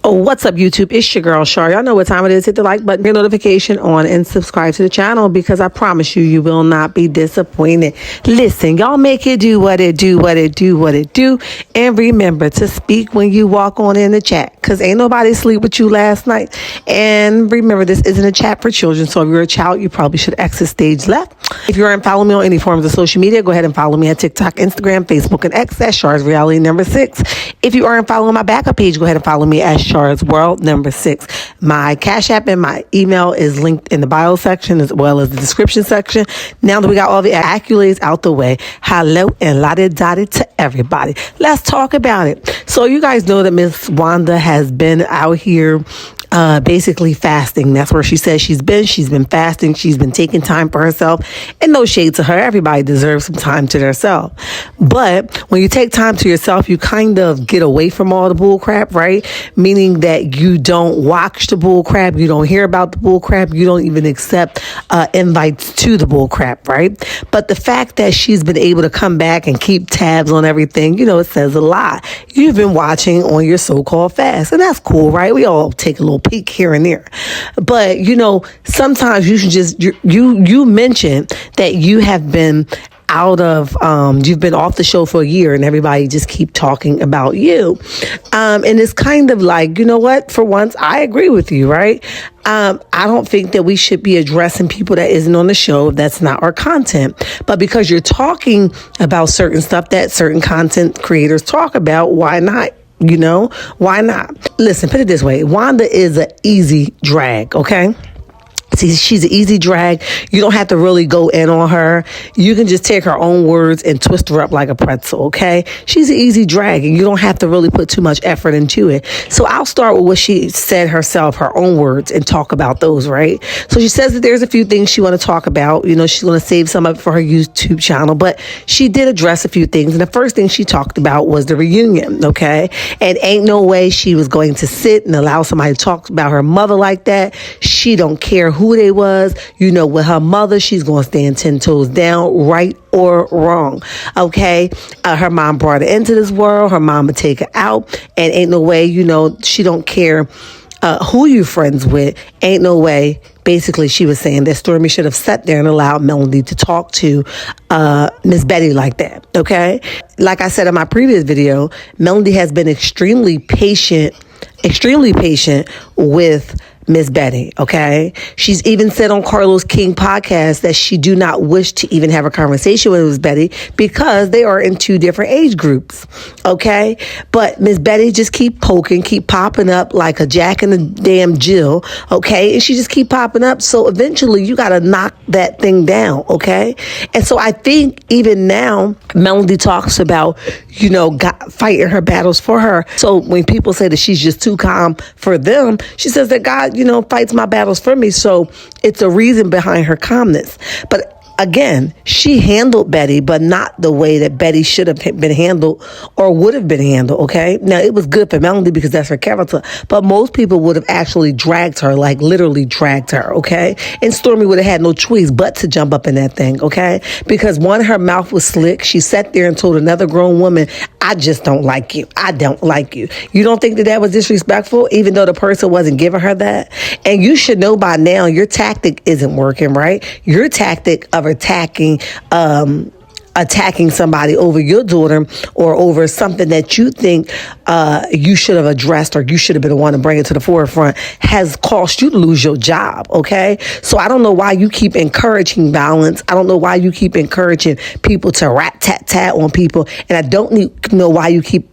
Oh, what's up, YouTube? It's your girl, Shar. Y'all know what time it is. Hit the like button, your notification on, and subscribe to the channel because I promise you, you will not be disappointed. Listen, y'all make it do what it do, what it do, what it do. And remember to speak when you walk on in the chat because ain't nobody sleep with you last night. And remember, this isn't a chat for children. So if you're a child, you probably should exit stage left. If you aren't following me on any forms of social media, go ahead and follow me at TikTok, Instagram, Facebook, and X at Shar's Reality number 6. If you aren't following my backup page, go ahead and follow me at Shar's World number 6. My Cash App and my email is linked in the bio section as well as the description section. Now that we got all the accolades out the way, hello and la-di-da-di to everybody. Let's talk about it. So you guys know that Miss Wanda has been out here basically fasting. That's where she says she's been fasting. She's been taking time for herself, and no shade to her. Everybody deserves some time to themselves. But when you take time to yourself, you kind of get away from all the bull crap, right? Meaning that you don't watch the bull crap. You don't hear about the bull crap. You don't even accept invites to the bull crap, right? But the fact that she's been able to come back and keep tabs on everything, you know, it says a lot. You've been watching on your so-called fast, and that's cool, right? We all take a little peek here and there. But, you know, sometimes you should just, you mentioned that you have been out of, you've been off the show for a year and everybody just keep talking about you. And it's kind of like, you know what, for once, I agree with you, right? I don't think that we should be addressing people that isn't on the show. That's not our content. But because you're talking about certain stuff that certain content creators talk about, why not? You know, why not? Listen, put it this way. Wanda is an easy drag, okay? See, she's an easy drag. You don't have to really go in on her. You can just take her own words and twist her up like a pretzel, okay? She's an easy drag, and you don't have to really put too much effort into it. So I'll start with what she said herself, her own words, and talk about those, right? So she says that there's a few things she want to talk about. You know, she's going to save some of it for her YouTube channel, but she did address a few things. And the first thing she talked about was the reunion, okay? And ain't no way she was going to sit and allow somebody to talk about her mother like that. She don't care who they was. You know, with her mother, she's going to stand 10 toes down, right or wrong. Okay. Her mom brought her into this world. Her mom would take her out, and ain't no way, you know, she don't care who you friends with. Ain't no way. Basically, she was saying that Stormi should have sat there and allowed Melody to talk to Miss Betty like that. Okay. Like I said in my previous video, Melody has been extremely patient with Miss Betty, okay? She's even said on Carlos King podcast that she do not wish to even have a conversation with Miss Betty because they are in two different age groups, okay? But Miss Betty just keep popping up like a jack in the damn Jill, okay? And she just keep popping up. So eventually you got to knock that thing down, okay? And so I think even now Melody talks about, you know, fighting her battles for her. So when people say that she's just too calm for them, she says that God, you know, fights my battles for me. So it's a reason behind her calmness. But again, she handled Betty, but not the way that Betty should have been handled or would have been handled, okay? Now, it was good for Melody because that's her character, but most people would have actually dragged her, like literally dragged her, okay? And Stormi would have had no choice but to jump up in that thing, okay? Because one, her mouth was slick. She sat there and told another grown woman, I just don't like you. I don't like you. You don't think that that was disrespectful, even though the person wasn't giving her that? And you should know by now your tactic isn't working, right? Your tactic of attacking somebody over your daughter or over something that you think you should have addressed or you should have been the one to bring it to the forefront has cost you to lose your job, okay? So I don't know why you keep encouraging violence. I don't know why you keep encouraging people to rat-tat-tat on people. And I don't know why you keep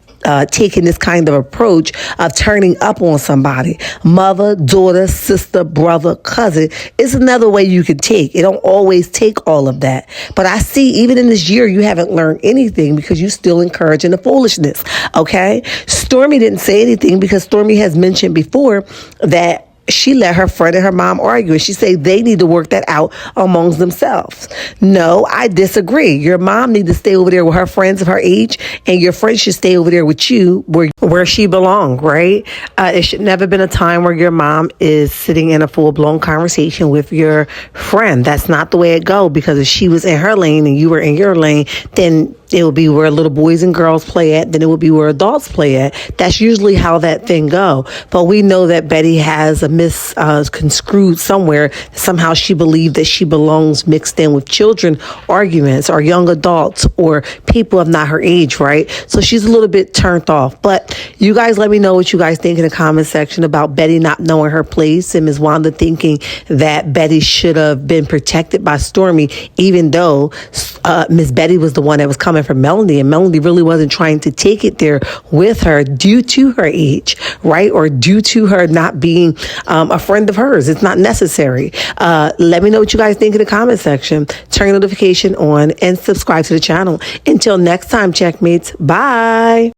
taking this kind of approach of turning up on somebody. Mother, daughter, sister, brother, cousin is another way you could take. It don't always take all of that. But I see even in this year, you haven't learned anything because you still encouraging the foolishness. Okay. Stormi didn't say anything because Stormi has mentioned before that she let her friend and her mom argue, and she said they need to work that out amongst themselves. No, I disagree. Your mom needs to stay over there with her friends of her age, and your friend should stay over there with you where she belongs, right? It should never been a time where your mom is sitting in a full-blown conversation with your friend. That's not the way it go, because if she was in her lane and you were in your lane, then It would be where little boys and girls play at. Then it would be where adults play at. That's usually how that thing go. But we know that Betty has a misconstrued somewhere. Somehow she believed that she belongs mixed in with children arguments or young adults or people of not her age, right? So she's a little bit turned off. But you guys let me know what you guys think in the comment section about Betty not knowing her place and Ms. Wanda thinking that Betty should have been protected by Stormi, even though Miss Betty was the one that was coming for Melanie, and Melanie really wasn't trying to take it there with her due to her age, right? Or due to her not being a friend of hers. It's not necessary. Let me know what you guys think in the comment section. Turn your notification on and subscribe to the channel. Until next time, checkmates. Bye.